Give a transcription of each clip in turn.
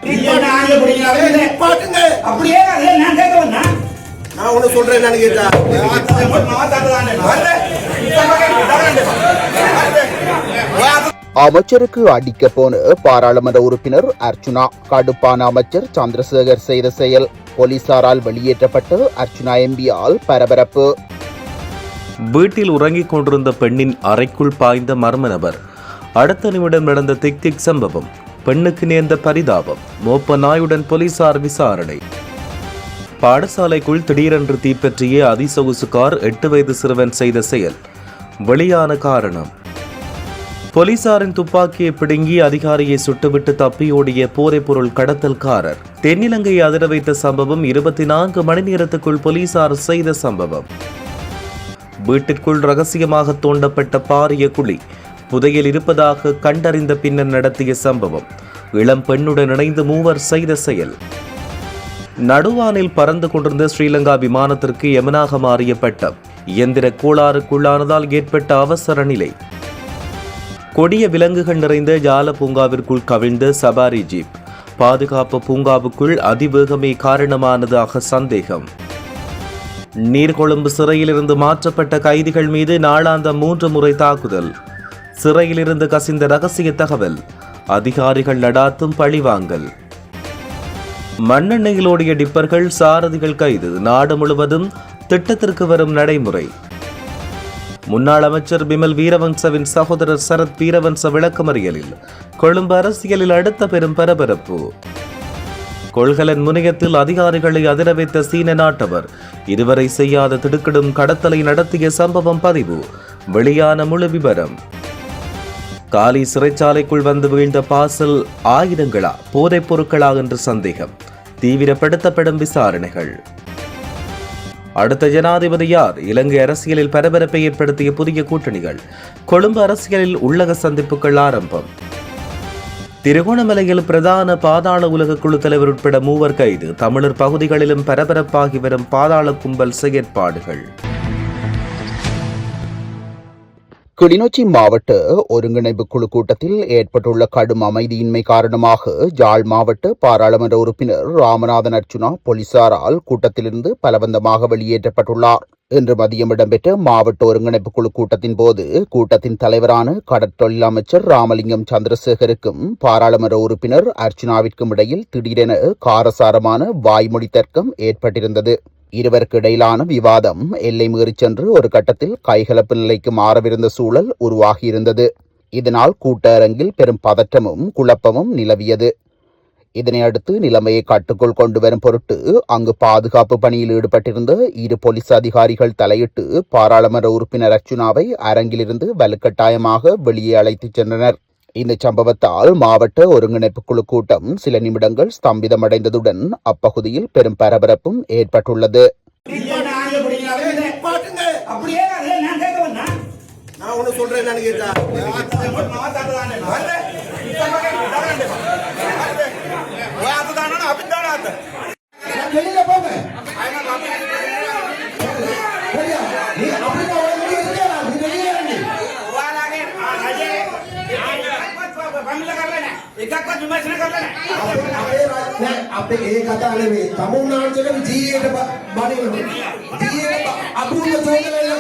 அப்படியே நான் கேட்க வந்தேன். நான் ஒண்ணு சொல்றேன் என்னன்னு கேட்டா அமைச்சருக்கு அடிக்க போன பாராளுமன்ற உறுப்பினர் அர்ச்சுனா. கடுப்பான அமைச்சர் சந்திரசேகர் செய்த செயல். போலீசாரால் வெளியேற்றப்பட்ட அர்ச்சுனா எம்பியால் பரபரப்பு. வீட்டில் உறங்கிக் கொண்டிருந்த பெண்ணின் அறைக்குள் பாய்ந்த மர்ம நபர். அடுத்த நிமிடம் நடந்த திக் சம்பவம். பெண்ணுக்கு நேர்ந்த பரிதாபம். மோப்ப நாயுடன் போலீசார் விசாரணை. பாடசாலைக்குள் திடீரென்று தீப்பற்றிய அதிசொகுசு கார் 8 வயது சிறுவன் செய்த செயல். வெளியான காரணம். போலீசாரின் துப்பாக்கியை பிடுங்கி அதிகாரியை சுட்டுவிட்டு தப்பியோடிய போதைப்பொருள் கடத்தல்காரர். தென்னிலங்கையை அதிர வைத்த சம்பவம். 24 மணி நேரத்துக்குள் போலீசார் செய்த சம்பவம். வீட்டிற்குள் ரகசியமாக தோண்டப்பட்ட பாரிய குழி. புதையல் இருப்பதாக கண்டறிந்த பின்னர் நடத்திய சம்பவம். இளம் பெண்ணுடன் இணைந்து மூவர் செய்த செயல். நடுவானில் பறந்து கொண்டிருந்த ஸ்ரீலங்கா விமானத்திற்கு யமனாக மாறிய பட்டம். இயந்திர கோளாறுக்குள்ளானதால் ஏற்பட்ட அவசர நிலை. கொடிய விலங்குகள் நிறைந்த ஜால பூங்காவிற்குள் கவிழ்ந்த சபாரி ஜீப். பாதுகாப்பு பூங்காவுக்குள் அதிவேகமே காரணமானதாக சந்தேகம். நீர்கொழும்பு சிறையிலிருந்து மாற்றப்பட்ட கைதிகள் மீது நாளாந்தம் 3 முறை தாக்குதல். சிறையிலிருந்து கசிந்த ரகசிய தகவல். அதிகாரிகள் நடாத்தும் பழிவாங்கல். மண்ணெண்ணெயில் ஓடிய டிப்பர்கள் சாரதிகள் கைது. நாடு முழுவதும் திட்டத்திற்கு வரும் நடைமுறை. முன்னாள் அமைச்சர் பிமல் வீரவன்சவின் சகோதரர் சரத் வீரவன்ச விளக்கமறியலில். கொழும்பு அரசியலில் அடுத்த பெரும் பரபரப்பு. கொள்கலன் முனையத்தில் அதிகாரிகளை அதிர வைத்த சீன நாட்டவர். இதுவரை செய்யாத திடுக்கிடும் கடத்தலை நடத்திய சம்பவம் பதிவு. வெளியான முழு விவரம். காலி சிறைச்சாலைக்குள் வந்து வீழ்ந்த பாசல் ஆயுதங்களா போதைப் பொருட்களா என்று சந்தேகம். தீவிரப்படுத்தப்படும் விசாரணைகள். அடுத்த ஜனாதிபதி யார்? இலங்கை அரசியலில் பரபரப்பை ஏற்படுத்திய புதிய கூட்டணிகள். கொழும்பு அரசியலில் உள்ளக சந்திப்புகள் ஆரம்பம். திருகோணமலையில் பிரதான பாதாள உலக குழு தலைவர் உட்பட 3 கைது. தமிழர் பகுதிகளிலும் பரபரப்பாகி வரும் பாதாள கும்பல் செயற்பாடுகள். கிளிநொச்சி மாவட்ட ஒருங்கிணைப்பு குழு கூட்டத்தில் ஏற்பட்டுள்ள கடும் அமைதியின்மை காரணமாக யாழ் மாவட்ட பாராளுமன்ற உறுப்பினர் ராமநாதன் அர்ச்சுனா போலீசாரால் கூட்டத்திலிருந்து பலவந்தமாக வெளியேற்றப்பட்டுள்ளார். இன்று மதியம் இடம்பெற்ற மாவட்ட ஒருங்கிணைப்பு குழு கூட்டத்தின் போது கூட்டத்தின் தலைவரான கடற்றொழில் அமைச்சர் ராமலிங்கம் சந்திரசேகருக்கும் பாராளுமன்ற உறுப்பினர் அர்ச்சுனாவிற்கும் இடையில் திடீரென காரசாரமான வாய்மொழி தர்க்கம் ஏற்பட்டிருந்தது. இருவருக்கு இடையிலான விவாதம் எல்லை மீறிச் சென்று ஒரு கட்டத்தில் கைகலப்பு நிலைக்கு மாறவிருந்த சூழல் உருவாகியிருந்தது. இதனால் கூட்ட அரங்கில் பெரும் பதற்றமும் குழப்பமும் நிலவியது. இதனையடுத்து நிலைமையை கட்டுக்குள் கொண்டு வரும் பொருட்டு அங்கு பாதுகாப்பு பணியில் ஈடுபட்டிருந்த 2 போலீஸ் அதிகாரிகள் தலையிட்டு பாராளுமன்ற உறுப்பினர் அர்ச்சுனாவை அரங்கிலிருந்து வலுக்கட்டாயமாக வெளியே அழைத்துச் சென்றனர். இந்த சம்பவத்தால் மாவட்ட ஒருங்கிணைப்பு குழு கூட்டம் சில நிமிடங்கள் ஸ்தம்பிதமடைந்ததுடன் அப்பகுதியில் பெரும் பரபரப்பும் ஏற்பட்டுள்ளது. අපේ ඒ කතා නෙවෙයි තමුන්නාන්සේගේ ජීවිතේ බඩේන ජීවිතේ අපුරුම චෝදනා කරනවා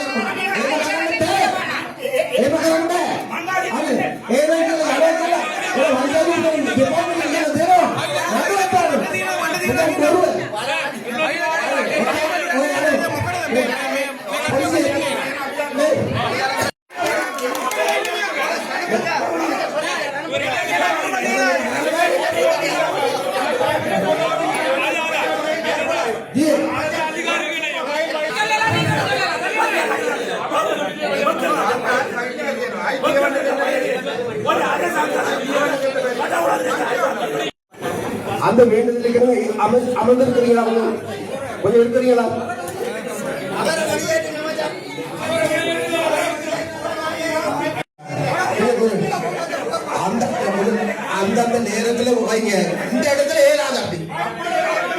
එහෙම කරන්න බෑ හරි ඒ වෙලාවට වැඩ කළා ඒ වන්දනේ දෙපාර්තමේන්තුව දෙනවා නඩුවක් පාඩම මොකද කරුවේ அந்த வேண்டுதலுக்கு அமர்ந்திருக்கிறீங்களா? கொஞ்சம் இருக்கிறீங்களா? அந்தந்த நேரத்துல வைங்க. இந்த இடத்துல ஏறாது. அப்படி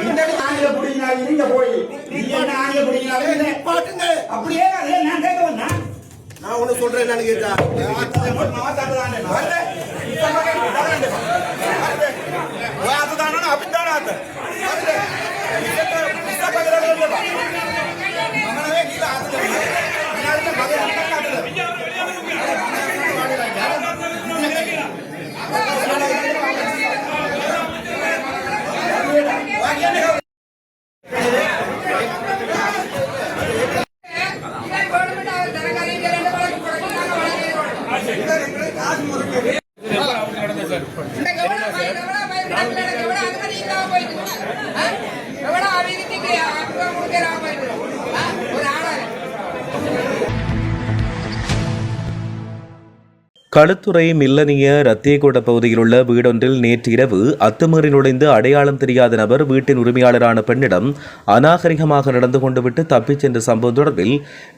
இந்த இடத்துல புடிங்க நீங்க போய் நீங்க புடிங்க பாட்டுங்க. அப்படியே நான் கேட்க வந்தேன். நான் ஒண்ணு சொல்றேன் என்னன்னு கேட்டா மாத்தாடுதானே களுத்துறை மில்லனிய ரத்தியகோட பகுதியில் உள்ள வீடொன்றில் நேற்று இரவு அத்துமீறி நுழைந்து அடையாளம் தெரியாத நபர் வீட்டின் உரிமையாளரான பெண்ணிடம் அநாகரிகமாக நடந்து கொண்டுவிட்டு தப்பிச் சென்ற சம்பவம் தொடர்பில்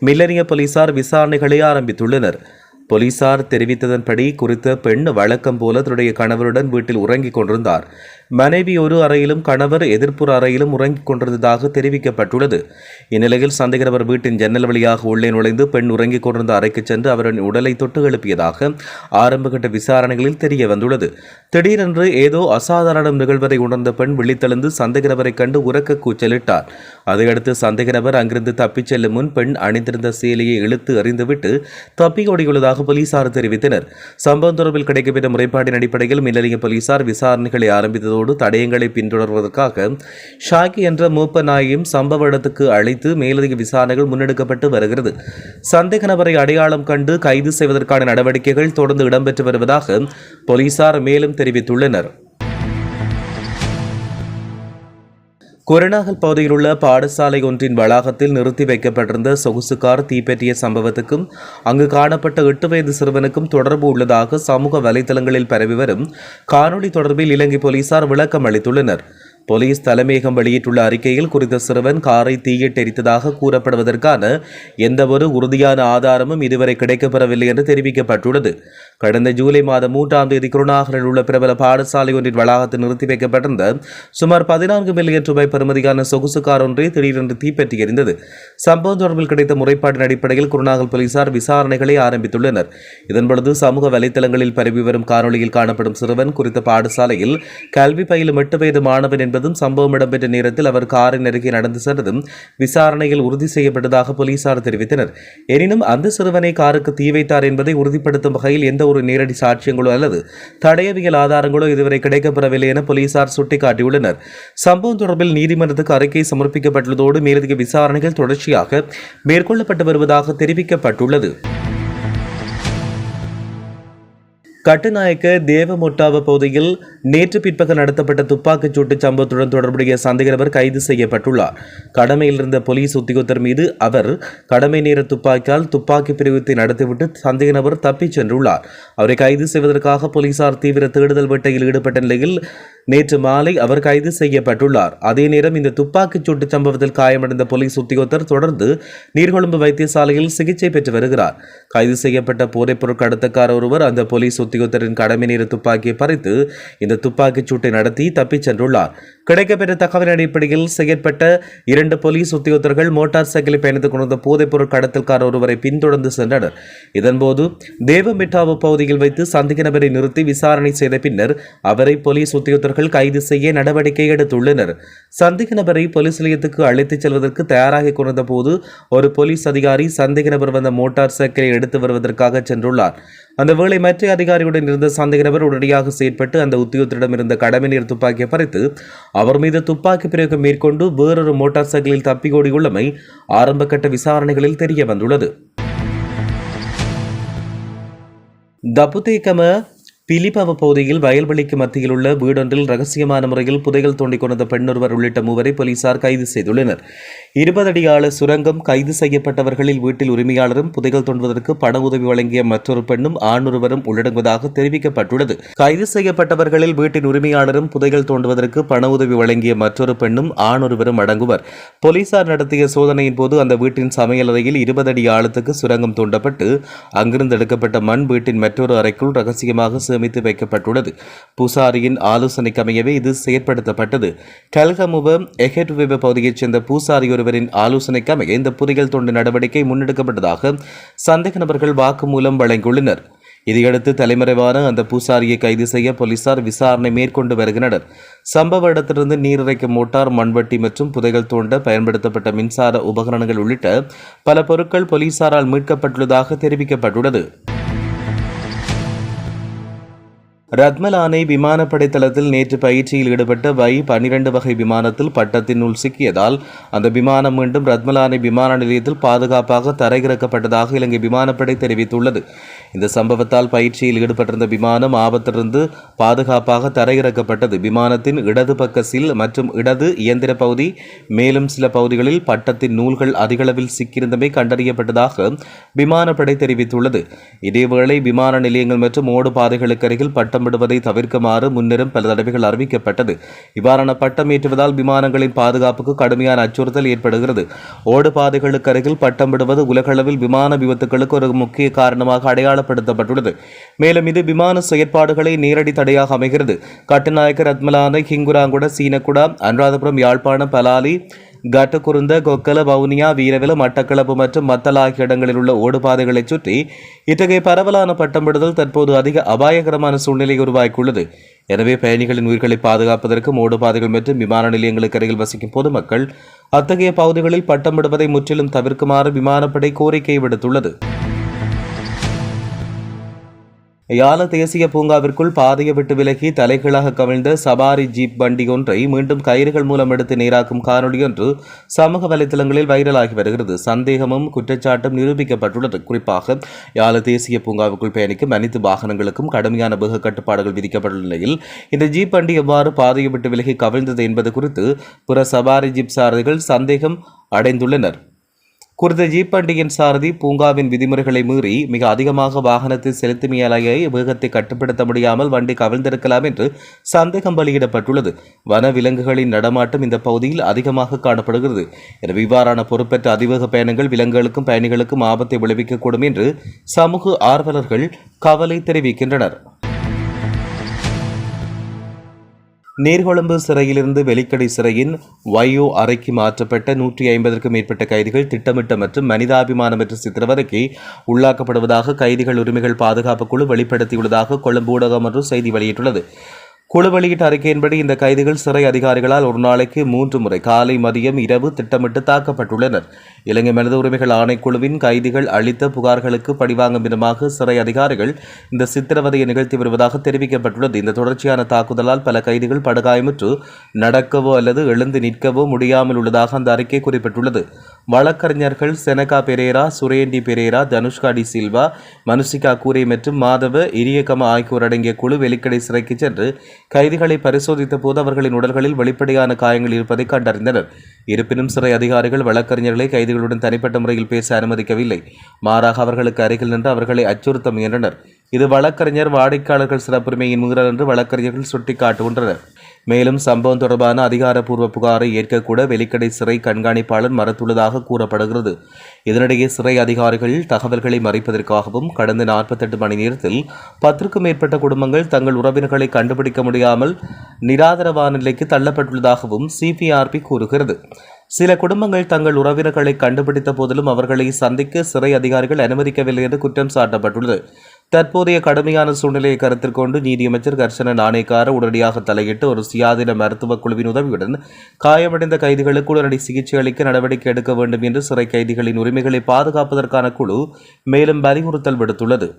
மில்லனிய போலீசார் விசாரணைகளை ஆரம்பித்துள்ளனர். போலீசார் தெரிவித்ததன்படி குறித்த பெண் வழக்கம் போல தன்னுடைய கணவருடன் வீட்டில் உறங்கிக் கொண்டிருந்தார். மனைவி ஒரு அறையிலும் கணவர் எதிர்ப்புற அறையிலும் உறங்கிக் கொண்டிருந்ததாக தெரிவிக்கப்பட்டுள்ளது. இந்நிலையில் சந்தேக நபர் வீட்டின் ஜன்னல் வழியாக உள்ளே நுழைந்து பெண் உறங்கிக் கொண்டிருந்த அறைக்கு சென்று அவரின் உடலை தொட்டு எழுப்பியதாக ஆரம்பகட்ட விசாரணைகளில் தெரிய வந்துள்ளது. திடீரென்று ஏதோ அசாதாரணம் நிகழ்வதை உணர்ந்த பெண் விழித்தெழுந்து சந்தேக நபரை கண்டு உரக்க கூச்சலிட்டார். அதையடுத்து சந்தேக நபர் அங்கிருந்து தப்பிச் செல்லும் முன் பெண் அணிந்திருந்த சேலையை இழுத்து எறிந்துவிட்டு தப்பி ஓடியுள்ளதாக போலீசார் தெரிவித்தனர். சம்பவம் தொடர்பில் கிடைக்கப்பெற்ற முறைப்பாட்டின் அடிப்படையில் மில்லனிய போலீசார் விசாரணைகளை ஆரம்பித்ததோடு தடயங்களை பின்தொடர்வதற்காக ஷாக்கி என்ற மூப்ப நாயையும் சம்பவ இடத்துக்கு அழைத்து மேலதிக விசாரணைகள் முன்னெடுக்கப்பட்டு வருகிறது. சந்தேக நபரை அடையாளம் கண்டு கைது செய்வதற்கான நடவடிக்கைகள் தொடர்ந்து இடம்பெற்று வருவதாக போலீசார் மேலும் தெரிவித்துள்ளனர். குருநாகல் பகுதியில் உள்ள பாடசாலை ஒன்றின் வளாகத்தில் நிறுத்தி வைக்கப்பட்டிருந்த சொகுசு கார் தீப்பற்றிய சம்பவத்துக்கும் அங்கு காணப்பட்ட 8 வயது சிறுவனுக்கும் தொடர்பு உள்ளதாக சமூக வலைதளங்களில் பரவி வரும் காணொலி தொடர்பில் இலங்கை போலீசார் விளக்கம் அளித்துள்ளனர். போலீஸ் தலைமையகம் வெளியிட்டுள்ள அறிக்கையில் குறித்த சிறுவன் காரை தீயிட்டெரித்ததாக கூறப்படுவதற்கான எந்தவொரு உறுதியான ஆதாரமும் இதுவரை கிடைக்கப்பெறவில்லை என்று தெரிவிக்கப்பட்டுள்ளது. கடந்த ஜூலை மாதம் 3ஆம் தேதி குருநாகலில் உள்ள பிரபல பாடசாலை ஒன்றின் வளாகத்தில் நிறுத்தி வைக்கப்பட்டிருந்த சுமார் 14 மில்லியன் ரூபாய் பெறுமதியான சொகுசு கார் ஒன்றை திடீரென்று தீப்பற்றி எரிந்தது. சம்பவம் தொடர்பில் கிடைத்த முறைப்பாட்டின் அடிப்படையில் குருநாகல் போலீசார் விசாரணைகளை ஆரம்பித்துள்ளனர். இதன்பொழுது சமூக வலைதளங்களில் பரவி வரும் காணொலியில் காணப்படும் சிறுவன் குறித்த பாடசாலையில் கல்வி பயிலும் 8 வயது மாணவன் என்பதும் சம்பவம் இடம்பெற்ற நேரத்தில் அவர் காரின் அருகே நடந்து சென்றதும் விசாரணையில் உறுதி செய்யப்பட்டதாக போலீசார் தெரிவித்தனர். எனினும் அந்த சிறுவனை காருக்கு தீ வைத்தார் என்பதை உறுதிப்படுத்தும் வகையில் எந்த ஒரு நேரடி சாட்சியங்களோ அல்லது தடயவியல் ஆதாரங்களோ இதுவரை கிடைக்கப்பெறவில்லை என போலீசார் சுட்டிக்காட்டியுள்ளனர். சம்பவம் தொடர்பில் நீதிமன்றத்துக்கு அறிக்கை சமர்ப்பிக்கப்பட்டுள்ளதோடு மேலதிக விசாரணைகள் தொடர்ச்சியாக மேற்கொள்ளப்பட்டு வருவதாக தெரிவிக்கப்பட்டுள்ளது. கட்டுநாயக்க தேவமொட்டாவ பகுதியில் நேற்று பிற்பகல் நடத்தப்பட்ட துப்பாக்கிச் சூட்டு சம்பவத்துடன் தொடர்புடைய சந்தேக நபர் கைது செய்யப்பட்டுள்ளார். கடமையில் இருந்த போலீஸ் உத்தியோகத்தர் மீது அவர் கடமை நேர துப்பாக்கியால் துப்பாக்கி பிரயோகத்தை நடத்திவிட்டு சந்தேக நபர் தப்பிச் சென்றுள்ளார். அவரை கைது செய்வதற்காக போலீசார் தீவிர தேடுதல் வேட்டையில் ஈடுபட்ட நிலையில் நேற்று மாலை அவர் கைது செய்யப்பட்டுள்ளார். அதே நேரம் இந்த துப்பாக்கிச் சூட்டு சம்பவத்தில் காயமடைந்த போலீஸ் உத்தியோகத்தர் தொடர்ந்து நீர்கொழும்பு வைத்தியசாலையில் சிகிச்சை பெற்று வருகிறார். கைது செய்யப்பட்ட போதைப்பொருள் கடத்தக்கார ஒருவர் அந்த போலீஸ் உத்தியோகத்தரின் கடமை நேர துப்பாக்கியை பறித்து இந்த துப்பாக்கிச் சூட்டை நடத்தி தப்பிச் சென்றுள்ளார். கிடைக்கப்பெற்ற தகவலின் அடிப்படையில் செயற்பட்ட 2 போலீஸ் உத்தியோகத்தர்கள் மோட்டார் சைக்கிளை பயணித்துக் கொண்டிருந்த போதைப்பொருள் கடத்தல்கார ஒருவரை பின்தொடர்ந்து சென்றனர். இதன்போது தேவமிட்டாவு பகுதியில் வைத்து சந்தேக நபரை நிறுத்தி விசாரணை செய்த பின்னர் அவரை போலீஸ் உத்தியோகத்தர்கள் கைது செய்ய நடவடிக்கை எடுத்துள்ளனர். சந்தேக நபரை போலீஸ் நிலையத்துக்கு அழைத்துச் செல்வதற்கு தயாராக கொண்டிருந்த போது ஒரு போலீஸ் அதிகாரி சந்தேக நபர் வந்த மோட்டார் சைக்கிளை எடுத்து வருவதற்காக சென்றுள்ளார். அந்த வேளை மற்ற அதிகாரியுடன் இருந்த சந்தேக நபர் உடனடியாக செயற்பட்டு அந்த உத்தியோகத்தரிடம் இருந்த கடமை நேர துப்பாக்கியை பறித்து அவர் மீது துப்பாக்கி பிரயோகம் மேற்கொண்டு வேறொரு மோட்டார் சைக்கிளில் தப்பி ஓடியுள்ளமை ஆரம்பகட்ட விசாரணைகளில் தெரிய வந்துள்ளது. தப்புதேகம பிலிபவ பகுதியில் வயல்வெளிக்கு மத்தியில் உள்ள வீடொன்றில் ரகசியமான முறையில் புதைகள் தோண்டிக் கொண்ட பெண்ணொருவர் உள்ளிட்ட 3 போலீசார் கைது செய்துள்ளனர். 20 அடி ஆழ சுரங்கம் கைது செய்யப்பட்டவர்களில் வீட்டில் உரிமையாளரும் புதைகள் தோண்டுவதற்கு பண உதவி வழங்கிய மற்றொரு பெண்ணும் ஆணொருவரும் உள்ளடங்குவதாக தெரிவிக்கப்பட்டுள்ளது. கைது செய்யப்பட்டவர்களில் வீட்டின் உரிமையாளரும் புதைகள் தோண்டுவதற்கு பண உதவி வழங்கிய மற்றொரு பெண்ணும் ஆணொருவரும் அடங்குவர். போலீசார் நடத்திய சோதனையின் போது அந்த வீட்டின் சமையலறையில் 20 அடி ஆழத்துக்கு சுரங்கம் தோண்டப்பட்டு அங்கிருந்து எடுக்கப்பட்ட மண் வீட்டின் மற்றொரு அறைக்குள் ரகசியமாக சேமித்து வைக்கப்பட்டுள்ளது. பூசாரியின் ஆலோசனைக்கு அமையவே இது செயற்படுத்தப்பட்டது. கல்கமுவ எஹெட்வெப பகுதியைச் சேர்ந்த பூசாரி ஒருவரின் ஆலோசனைக்கு அமைய இந்த புதையல் தோண்டும் நடவடிக்கை முன்னெடுக்கப்பட்டதாக சந்தேக நபர்கள் வாக்குமூலம் வழங்கியுள்ளனர். இதையடுத்து தலைமறைவான அந்த பூசாரியை கைது செய்ய போலீசார் விசாரணை மேற்கொண்டு வருகின்றனர். சம்பவ இடத்திலிருந்து நீரிறைக்கும் மோட்டார், மண்வெட்டி மற்றும் புதைகள் தோண்ட பயன்படுத்தப்பட்ட மின்சார உபகரணங்கள் உள்ளிட்ட பல பொருட்கள் போலீசாரால் மீட்கப்பட்டுள்ளதாக தெரிவிக்கப்பட்டுள்ளது. ரத்மலானை விமானப்படை தளத்தில் நேற்று பயிற்சியில் ஈடுபட்ட Y-12 வகை விமானத்தில் பட்டத்தினுள் சிக்கியதால் அந்த விமானம் மீண்டும் ரத்மலானை விமான நிலையத்தில் பாதுகாப்பாக தரையிறக்கப்பட்டதாக இலங்கை விமானப்படை தெரிவித்துள்ளது. இந்த சம்பவத்தால் பயிற்சியில் ஈடுபட்டிருந்த விமானம் ஆபத்திலிருந்து பாதுகாப்பாக தரையிறக்கப்பட்டது. விமானத்தின் இடது பக்க சில் மற்றும் இடது இயந்திர பகுதி, மேலும் சில பகுதிகளில் பட்டத்தின் நூல்கள் அதிகளவில் சிக்கியிருந்தமை கண்டறியப்பட்டதாக விமானப்படை தெரிவித்துள்ளது. இதேவேளை விமான நிலையங்கள் மற்றும் ஓடு பாதைகளுக்கு அருகில் பட்டமிடுவதை தவிர்க்குமாறு முன்னரும் பல தடவைகள் அறிவிக்கப்பட்டது. இவ்வாறான பட்டம் ஏற்றுவதால் விமானங்களின் பாதுகாப்புக்கு கடுமையான அச்சுறுத்தல் ஏற்படுகிறது. ஓடு பாதைகளுக்கு அருகில் பட்டமிடுவது உலகளவில் விமான விபத்துகளுக்கு ஒரு முக்கிய காரணமாக அடையாளப்படுத்தப்பட்டுள்ளது. மேலும் இது விமான செயற்பாடுகளை நேரடி தடையாக அமைகிறது. கட்டுநாயக்க, ரத்மலானை, ஹிங்குராங்குட, சீனக்குடா, அனுராதபுரம், யாழ்ப்பாணம், பலாலி, கட்டுக்குருந்த, கொக்கல, வவுனியா, வீரவில, மட்டக்களப்பு மற்றும் மத்தள ஆகிய இடங்களில் உள்ள ஓடுபாதைகளை சுற்றி இத்தகைய பரவலான பட்டமிடுதல் தற்போது அதிக அபாயகரமான சூழ்நிலை உருவாக்கியுள்ளது. எனவே பயணிகளின் உயிர்களை பாதுகாப்பதற்கு ஓடுபாதைகள் மற்றும் விமான நிலையங்களுக்கு அருகில் வசிக்கும் பொதுமக்கள் அத்தகைய பகுதிகளில் பட்டமிடுவதை முற்றிலும் தவிர்க்குமாறு விமானப்படை கோரிக்கை விடுத்துள்ளது. யாழ தேசிய பூங்காவிற்குள் பாதையை விட்டு விலகி தலைகீழாக கவிழ்ந்த சபாரி ஜீப் வண்டி ஒன்றை மீண்டும் கயிறுகள் மூலம் எடுத்து நேராக்கும் காணொலி ஒன்று சமூக வலைதளங்களில் வைரலாகி வருகிறது. சந்தேகமும் குற்றச்சாட்டும் நிரூபிக்கப்பட்டுள்ளது. குறிப்பாக யாழ தேசிய பூங்காவுக்குள் பயணிக்கும் அனைத்து வாகனங்களுக்கும் கடுமையான வேக கட்டுப்பாடுகள் விதிக்கப்பட்டுள்ள நிலையில் இந்த ஜீப் வண்டி எவ்வாறு பாதையை விட்டு விலகி கவிழ்ந்தது என்பது குறித்து பிற சபாரி ஜீப் சாரதிகள் சந்தேகம் அடைந்துள்ளனர். குறித்த ஜீப் வண்டியின் சாரதி பூங்காவின் விதிமுறைகளை மீறி மிக அதிகமாக வாகனத்தை செலுத்திமையாலேயே வேகத்தை கட்டுப்படுத்த முடியாமல் வண்டி கவிழ்ந்திருக்கலாம் என்று சந்தேகம் வெளியிடப்பட்டுள்ளது. வன விலங்குகளின் நடமாட்டம் இந்த பகுதியில் அதிகமாக காணப்படுகிறது. எனவே இவ்வாறான பொறுப்பற்ற அதிவேக பயணங்கள் விலங்குகளுக்கும் பயணிகளுக்கும் ஆபத்தை விளைவிக்கக்கூடும் என்று சமூக ஆர்வலர்கள் கவலை தெரிவிக்கின்றனர். நீர்கொழும்பு சிறையிலிருந்து வெலிக்கடை சிறையின் YO அறைக்கு மாற்றப்பட்ட 150க்கும் மேற்பட்ட கைதிகள் திட்டமிட்ட மற்றும் மனிதாபிமானமற்ற சித்திரவதைக்கு உள்ளாக்கப்படுவதாக கைதிகள் உரிமைகள் பாதுகாப்பு குழு வெளிப்படுத்தியுள்ளதாக கொழும்பு ஊடகம் ஒன்று செய்தி வெளியிட்டுள்ளது. குழு வெளியிட்ட அறிக்கையின்படி இந்த கைதிகள் சிறை அதிகாரிகளால் ஒரு நாளைக்கு 3 முறை காலை, மதியம், இரவு திட்டமிட்டு தாக்கப்பட்டுள்ளனர். இலங்கை மனித உரிமைகள் ஆணைக்குழுவின் கைதிகள் அளித்த புகார்களுக்கு படிவாங்கும் விதமாக சிறை அதிகாரிகள் இந்த சித்திரவதையை நிகழ்த்தி வருவதாக தெரிவிக்கப்பட்டுள்ளது. இந்த தொடர்ச்சியான தாக்குதலால் பல கைதிகள் படுகாயமுற்று நடக்கவோ அல்லது எழுந்து நிற்கவோ முடியாமல் உள்ளதாக அந்த அறிக்கை குறிப்பிட்டுள்ளது. வழக்கறிஞர்கள் செனகா பெரேரா, சுரேண்டி பெரேரா, தனுஷ்கா டி சில்வா, மனுசிகா கூரே மற்றும் மாதவ இரியகம ஆகியோர் அடங்கிய குழு வெலிக்கடை சிறைக்கு சென்று கைதிகளை பரிசோதித்த போது அவர்களின் உடல்களில் வெளிப்படையான காயங்கள் இருப்பதை கண்டறிந்தனர். இருப்பினும் சிறை அதிகாரிகள் வழக்கறிஞர்களை கைதிகளுடன் தனிப்பட்ட முறையில் பேச அனுமதிக்கவில்லை. மாறாக அவர்களுக்கு அருகில் நின்று அவர்களை அச்சுறுத்த முயன்றனர். இது வழக்கறிஞர் வாடிக்கையாளர்கள் சிறப்புரிமையின் மீறல் என்று வழக்கறிஞர்கள் சுட்டிக்காட்டுகின்றனர். மேலும் சம்பவம் தொடர்பான அதிகாரப்பூர்வ புகாரை ஏற்கக்கூட வெலிக்கடை சிறை கண்காணிப்பாளர் மறுத்துள்ளதாக கூறப்படுகிறது. இதனிடையே சிறை அதிகாரிகள் தகவல்களை மறைப்பதற்காகவும் கடந்த 48 மணி நேரத்தில் 10க்கும் மேற்பட்ட குடும்பங்கள் தங்கள் உறவினர்களை கண்டுபிடிக்க முடியாமல் நிராதரவான நிலைக்கு தள்ளப்பட்டுள்ளதாகவும் CPRP கூறுகிறது. சில குடும்பங்கள் தங்கள் உறவினர்களை கண்டுபிடித்த போதிலும் அவர்களை சந்திக்க சிறை அதிகாரிகள் அனுமதிக்கவில்லை என்று குற்றம் சாட்டப்பட்டுள்ளது. தற்போதைய கடுமையான சூழ்நிலையை கருத்தில் கொண்டு நீதியமைச்சர் கர்ஷன நாணயக்கார உடனடியாக தலையிட்டு ஒரு சுயாதீன மருத்துவக் குழுவின் உதவியுடன் காயமடைந்த கைதிகளுக்கு உடனடி சிகிச்சை அளிக்க நடவடிக்கை எடுக்க வேண்டும் என்று சிறை கைதிகளின் உரிமைகளை பாதுகாப்பதற்கான குழு மேலும் வலியுறுத்தல் விடுத்துள்ளது.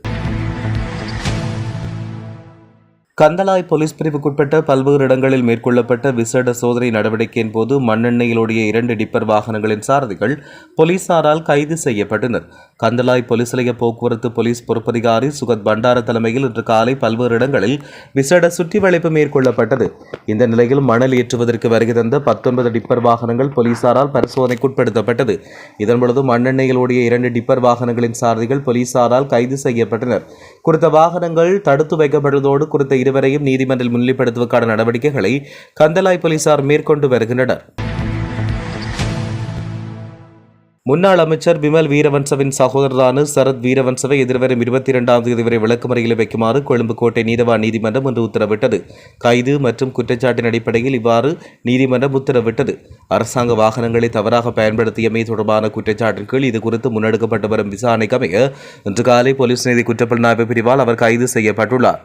கந்தளாய் போலீஸ் பிரிவுக்குட்பட்ட பல்வேறு இடங்களில் மேற்கொள்ளப்பட்ட விசேட சோதனை நடவடிக்கையின் போது மண்ணெண்ணெயிலுடைய 2 டிப்பர் வாகனங்களின் சாரதிகள் போலீசாரால் கைது செய்யப்பட்டனர். கந்தளாய் போலீஸ் நிலைய போக்குவரத்து போலீஸ் பொறுப்பதிகாரி சுகத் பண்டார தலைமையில் இன்று காலை பல்வேறு இடங்களில் விசேட சுற்றி வளைப்பு மேற்கொள்ளப்பட்டது. இந்த நிலையில் மணல் ஏற்றுவதற்கு வருகை தந்த 19 டிப்பர் வாகனங்கள் போலீசாரால் பரிசோதனைக்குட்படுத்தப்பட்டது. இதன்பொழுது மண்ணெண்ணெயிலுடைய 2 டிப்பர் வாகனங்களின் சாரதிகள் போலீசாரால் கைது செய்யப்பட்டனர். குறித்த வாகனங்கள் தடுத்து வைக்கப்பட்டதோடு குறித்த இருவரையும் நீதிமன்றில் முன்னிலைப்படுத்துவதற்கான நடவடிக்கைகளை கந்தளாய் போலீசார் மேற்கொண்டு வருகின்றனர். முன்னாள் அமைச்சர் பிமல் வீரவன்சவின் சகோதரரான சரத் வீரவன்சவை எதிர்வரும் 22ஆம் தேதி வரை விளக்கமறியலில் வைக்குமாறு கொழும்பு கோட்டை நீதவான் நீதிமன்றம் இன்று உத்தரவிட்டது. கைது மற்றும் குற்றச்சாட்டின் அடிப்படையில் இவ்வாறு நீதிமன்றம் உத்தரவிட்டது. அரசாங்க வாகனங்களை தவறாக பயன்படுத்தியமை தொடர்பான குற்றச்சாட்டின் கீழ் இது குறித்து முன்னெடுக்கப்பட்டு வரும் விசாரணைக்கு அமைய இன்று காலை போலீஸ் நீதி குற்றப்புலனாய்வு பிரிவால் அவர் கைது செய்யப்பட்டுள்ளார்.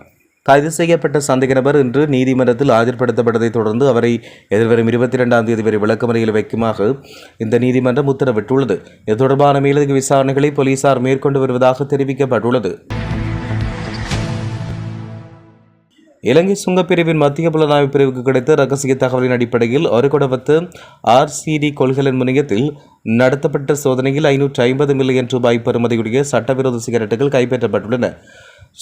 கைது செய்யப்பட்ட சந்தேக நபர் இன்று நீதிமன்றத்தில் ஆஜர்படுத்தப்பட்டதைத் தொடர்ந்து அவரை எதிர்வரும் 22ஆம் தேதி வரை விளக்கமறியலில் வைக்குமாறு இந்த நீதிமன்றம் உத்தரவிட்டுள்ளது. இது தொடர்பான மேலதிக விசாரணைகளை போலீசார் மேற்கொண்டு வருவதாக தெரிவிக்கப்பட்டுள்ளது. இலங்கை சுங்கப்பிரிவின் மத்திய புலனாய்வு பிரிவுக்கு கிடைத்த ரகசிய தகவலின் அடிப்படையில் ஒருகொடவத்து RCD கொள்கலன் முனையத்தில் நடத்தப்பட்ட சோதனையில் 550 மில்லியன் ரூபாய் பெறுமதியுடைய சட்டவிரோத சிகரெட்டுகள் கைப்பற்றப்பட்டுள்ளன.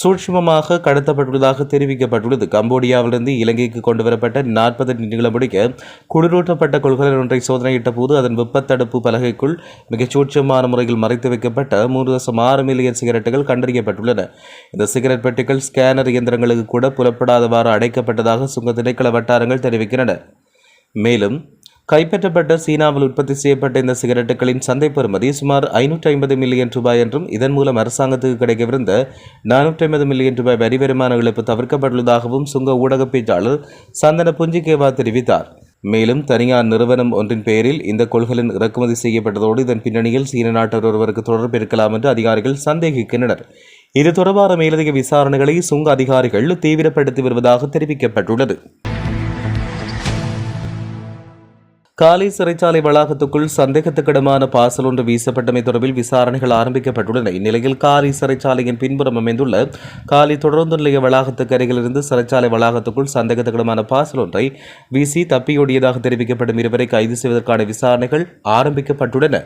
சூட்சுமமாக கடத்தப்பட்டுள்ளதாக தெரிவிக்கப்பட்டுள்ளது. கம்போடியாவிலிருந்து இலங்கைக்கு கொண்டுவரப்பட்ட 40 நீளமுடைய குளிரூட்டப்பட்ட கொள்கலன் ஒன்றை சோதனையிட்ட போது அதன் வெப்பத்தடுப்பு பலகைக்குள் மிகச் சூட்சமான முறையில் மறைத்து வைக்கப்பட்ட 3.6 மில்லியன் சிகரெட்டுகள் கண்டறியப்பட்டுள்ளன. இந்த சிகரெட் பெட்டிகள் ஸ்கேனர் இயந்திரங்களுக்கு கூட புலப்படாதவாறு அடைக்கப்பட்டதாக சுங்க திணைக்கள வட்டாரங்கள் தெரிவிக்கின்றன. மேலும் கைப்பற்றப்பட்ட சீனாவில் உற்பத்தி செய்யப்பட்ட இந்த சிகரெட்டுகளின் சந்தை பெறுமதி சுமார் 550 மில்லியன் ரூபாய் என்றும் இதன் மூலம் அரசாங்கத்துக்கு கிடைக்கவிருந்த 450 மில்லியன் ரூபாய் வரி வருமான இழப்பு தவிர்க்கப்பட்டுள்ளதாகவும் சுங்க ஊடக பேச்சாளர் சந்தன புஞ்சிகேவா தெரிவித்தார். மேலும் தனியார் நிறுவனம் ஒன்றின் பெயரில் இந்த கொள்கலன் இறக்குமதி செய்யப்பட்டதோடு இதன் பின்னணியில் சீன நாட்டவர் ஒருவருக்கு தொடர்பு இருக்கலாம் என்று அதிகாரிகள் சந்தேகிக்கின்றனர். இது தொடர்பான மேலதிக விசாரணைகளை சுங்க அதிகாரிகள் தீவிரப்படுத்தி வருவதாக தெரிவிக்கப்பட்டுள்ளது. காலி சிறைச்சாலை வளாகத்துக்குள் சந்தேகத்துக்கிடமான பார்சல் ஒன்று வீசப்பட்டமை தொடர்பில் விசாரணைகள் ஆரம்பிக்கப்பட்டுள்ளன. இந்நிலையில் காலி சிறைச்சாலையின் பின்புறம் அமைந்துள்ள காலி தொடர்ந்து நிலைய வளாகத்துக்கு அருகிலிருந்து சிறைச்சாலை வளாகத்துக்குள் சந்தேகத்துக்கிடமான பார்சல் ஒன்றை வீசி தப்பியோடியதாக தெரிவிக்கப்படும் இருவரை கைது செய்வதற்கான விசாரணைகள் ஆரம்பிக்கப்பட்டுள்ளன.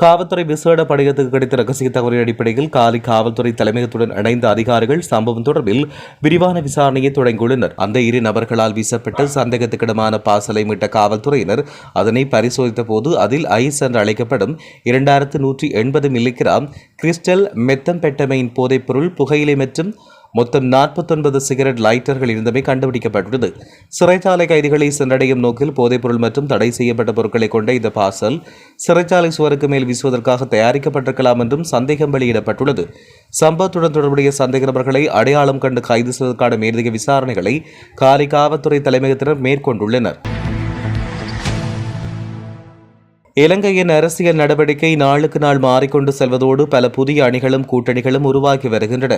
காவல்துறை விசேட படையத்துக்கு கிடைத்த ரகசிய தகவலின் அடிப்படையில் காலி காவல்துறை தலைமையகத்துடன் இணைந்த அதிகாரிகள் சம்பவம் தொடர்பில் விரிவான விசாரணையை தொடங்கியுள்ளனர். அந்த 2 நபர்களால் வீசப்பட்ட சந்தேகத்துக்கிடமான பார்சலை மீட்ட காவல்துறையினர் அதனை பரிசோதித்த போது அதில் ஐஸ் என்று அழைக்கப்படும் 2180 மில்லிகிராம் கிறிஸ்டல் மெத்தம்பெட்டமைன் போதைப்பொருள், புகையிலை மற்றும் மொத்தம் 49 சிகரெட் லைட்டர்கள் இருந்தமை கண்டுபிடிக்கப்பட்டுள்ளது. சிறைச்சாலை கைதிகளை சென்றடையும் நோக்கில் போதைப்பொருள் மற்றும் தடை செய்யப்பட்ட பொருட்களை கொண்ட இந்த பார்சல் சிறைச்சாலை சுவருக்கு மேல் வீசுவதற்காக தயாரிக்கப்பட்டிருக்கலாம் என்றும் சந்தேகம் வெளியிடப்பட்டுள்ளது. சம்பவத்துடன் தொடர்புடைய சந்தேக நபர்களை அடையாளம் கண்டு கைது செய்வதற்கான மேலதிக விசாரணைகளை காலி காவல்துறை தலைமையகத்தினர் மேற்கொண்டுள்ளனர். இலங்கையின் அரசியல் நடவடிக்கை நாளுக்கு நாள் மாறிக்கொண்டு செல்வதோடு பல புதிய அணிகளும் கூட்டணிகளும் உருவாக்கி வருகின்றன.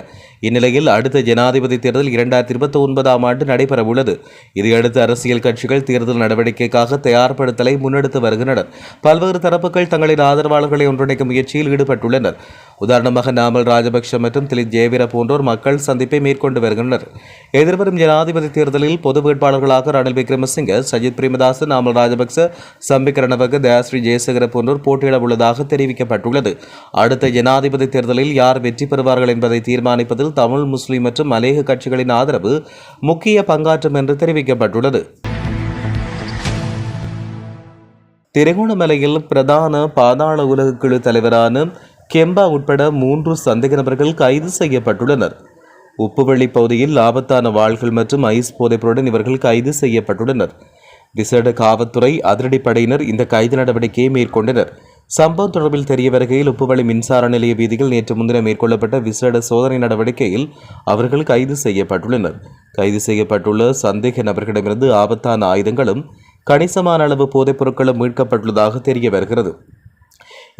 இந்நிலையில் அடுத்த ஜனாதிபதி தேர்தல் 2029ஆம் ஆண்டு நடைபெறவுள்ளது. இதையடுத்து அரசியல் கட்சிகள் தேர்தல் நடவடிக்கைக்காக தயார்படுத்தலை முன்னெடுத்து வருகின்றனர். பல்வேறு தரப்புகள் தங்களின் ஆதரவாளர்களை ஒன்றிணைக்கும் முயற்சியில் ஈடுபட்டுள்ளனர். உதாரணமாக நாமல் ராஜபக்ஷ மற்றும் திலித் ஜெயவீர போன்றோர் மக்கள் சந்திப்பை மேற்கொண்டு வருகின்றனர். எதிர்வரும் ஜனாதிபதி தேர்தலில் பொது வேட்பாளர்களாக ரணில் விக்ரமசிங்க, சஜித் பிரேமதாச, நாமல் ராஜபக்ச, சம்பிக் ரணவக, தயாஸ்ரீ ஜெயசேகர போன்றோர் போட்டியிட உள்ளதாக தெரிவிக்கப்பட்டுள்ளது. அடுத்த ஜனாதிபதி தேர்தலில் யார் வெற்றி பெறுவார்கள் என்பதை தீர்மானிப்பதில் தமிழ், முஸ்லிம் மற்றும் மலேக கட்சிகளின் ஆதரவு முக்கிய பங்காற்றும் என்று தெரிவிக்கப்பட்டுள்ளது. திருகோணமலையில் பிரதான பாதாள உலக குழு தலைவரான கெம்பா உட்பட 3 சந்தேக நபர்கள் கைது செய்யப்பட்டுள்ளனர். உப்புவெளி பகுதியில் ஆபத்தான வாள்கள் மற்றும் ஐஸ் போதைப்பொருளுடன் இவர்கள் கைது செய்யப்பட்டுள்ளனர். விசேட காவல்துறை அதிரடிப்படையினர் இந்த கைது நடவடிக்கையை மேற்கொண்டனர். சம்பவம் தொடர்பில் தெரிய வருகையில் உப்புவெளி மின்சார நிலைய வீதியில் நேற்று முன்தினம் மேற்கொள்ளப்பட்ட விசேட சோதனை நடவடிக்கையில் அவர்கள் கைது செய்யப்பட்டுள்ளனர். கைது செய்யப்பட்டுள்ள சந்தேக நபர்களிடமிருந்து ஆபத்தான ஆயுதங்களும் கணிசமான அளவு போதைப் பொருட்களும் மீட்கப்பட்டுள்ளதாக தெரிய வருகிறது.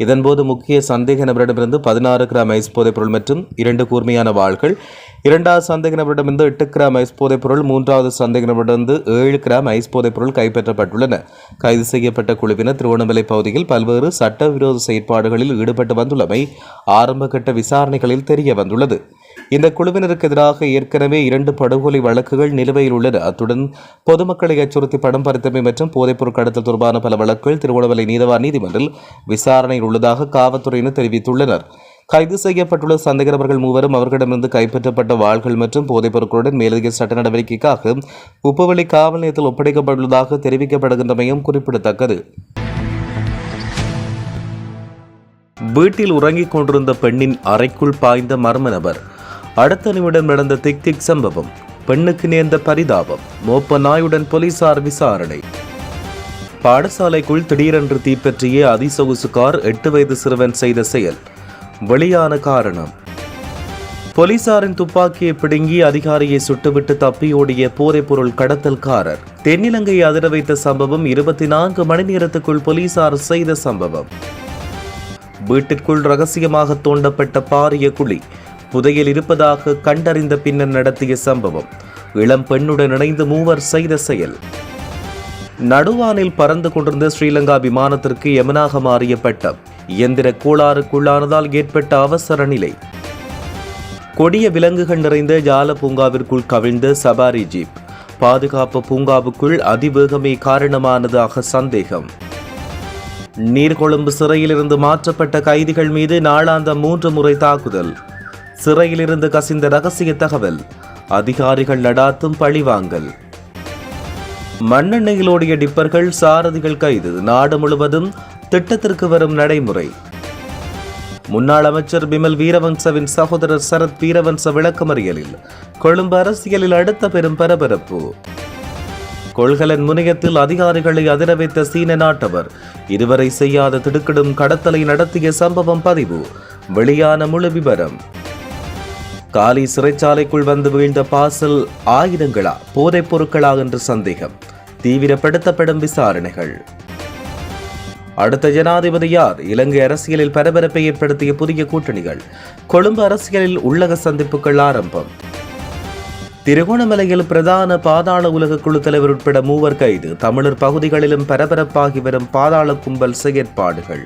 இதன்போது முக்கிய சந்தேக நபரிடமிருந்து 16 கிராம் ஐஸ் போதைப்பொருள் மற்றும் 2 கூர்மையான வாள்கள், 2வது சந்தேக நபரிடமிருந்து 8 கிராம் ஐஸ் போதைப்பொருள், 3வது சந்தேக நபரிடமிருந்து 7 கிராம் ஐஸ் போதைப்பொருள் கைப்பற்றப்பட்டுள்ளன. கைது செய்யப்பட்ட குழுவினர் திருவண்ணாமலை பகுதியில் பல்வேறு சட்டவிரோத செயற்பாடுகளில் ஈடுபட்டு வந்துள்ளமை ஆரம்பகட்ட விசாரணைகளில் தெரிய வந்துள்ளது. இந்த குழுவினருக்கு எதிராக ஏற்கனவே 2 படுகொலை வழக்குகள் நிலுவையில் உள்ளன. அத்துடன் பொதுமக்களை அச்சுறுத்தி படம் பறித்தமை மற்றும் போதைப்பொருள் கடத்தல் தொடர்பான பல வழக்குகள் திருவண்ணாமலை நீதவான் நீதிமன்றில் விசாரணையில் உள்ளதாக காவல்துறையினர் தெரிவித்துள்ளனர். கைது செய்யப்பட்டுள்ள சந்தேக நபர்கள் 3வரும் அவர்களிடமிருந்து கைப்பற்றப்பட்ட வாள்கள் மற்றும் போதைப் பொருட்களுடன் மேலதிக சட்ட நடவடிக்கைக்காக உப்புவெளி காவல் நிலையத்தில் ஒப்படைக்கப்பட்டுள்ளதாக தெரிவிக்கப்படுகின்றமையும் குறிப்பிடத்தக்கது. வீட்டில் உறங்கிக் கொண்டிருந்த பெண்ணின் அறைக்குள் பாய்ந்த மர்ம நபர். அடுத்த நிமிடம் நடந்த திக் சம்பவம். பெண்ணுக்கு நேர்ந்த பரிதாபம். மோப்ப நாயுடன் போலீசார் விசாரணை. பாடசாலைக்குள் திடீரென்று தீப்பற்றிய அதிசொகுசு கார் 8 வயது சிறுவன் செய்த செயல். வெளியான காரணம். போலீசாரின் துப்பாக்கியை பிடுங்கி அதிகாரியை சுட்டுவிட்டு தப்பியோடிய போதைப்பொருள் கடத்தல்காரர். தென்னிலங்கையை அதிர வைத்த சம்பவம். 24 மணி நேரத்துக்குள் போலீசார் செய்த சம்பவம். வீட்டிற்குள் ரகசியமாக தோண்டப்பட்ட பாரிய குழி புதையல் இருப்பதாக கண்டறிந்த பின்னர் நடத்திய சம்பவம். இளம் பெண்ணுடன் இணைந்து மூவர் செய்த செயல். நடுவானில் பறந்து கொண்டிருந்த ஸ்ரீலங்கா விமானத்திற்கு யமனாக மாறிய பட்டம். இயந்திர கோளாறுக்குள்ளானதால் ஏற்பட்ட அவசர நிலை. கொடிய விலங்குகள் நிறைந்த ஜால பூங்காவிற்குள் கவிழ்ந்த சபாரி ஜீப். பாதுகாப்பு பூங்காவுக்குள் அதிவேகமே காரணமானதாக சந்தேகம். நீர்கொழும்பு சிறையிலிருந்து மாற்றப்பட்ட கைதிகள் மீது நாளாந்தம் 3 முறை தாக்குதல். சிறையிலிருந்து கசிந்த ரகசிய தகவல். அதிகாரிகள் நடாத்தும் பழிவாங்கல். மண்ணெண்ணெயில் ஓடிய டிப்பர்கள் சாரதிகள் கைது. நாடு முழுவதும் திட்டத்திற்கு வரும் நடைமுறை. முன்னாள் அமைச்சர் பிமல் வீரவன்சவின் சகோதரர் சரத் வீரவன்ச விளக்கமறியலில். கொழும்பு அரசியலில் அடுத்த பெரும் பரபரப்பு. கொள்கலன் முனையத்தில் அதிகாரிகளை அதிர வைத்த சீன நாட்டவர். இதுவரை செய்யாத திடுக்கிடும் கடத்தலை நடத்திய சம்பவம் பதிவு. வெளியான முழு விவரம். காலி சிறைச்சாலைக்குள் வந்து வீழ்ந்த பாசல் ஆயுதங்களா போதைப் பொருட்களா என்று சந்தேகம். தீவிரப்படுத்தப்படும் விசாரணைகள். அடுத்த ஜனாதிபதி யார்? இலங்கை அரசியலில் பரபரப்பை ஏற்படுத்திய புதிய கூட்டணிகள். கொழும்பு அரசியலில் உள்ளக சந்திப்புகள் ஆரம்பம். திருகோணமலையில் பிரதான பாதாள உலக குழு தலைவர் உட்பட 3 கைது. தமிழர் பகுதிகளிலும் பரபரப்பாகி வரும் பாதாள கும்பல் செயற்பாடுகள்.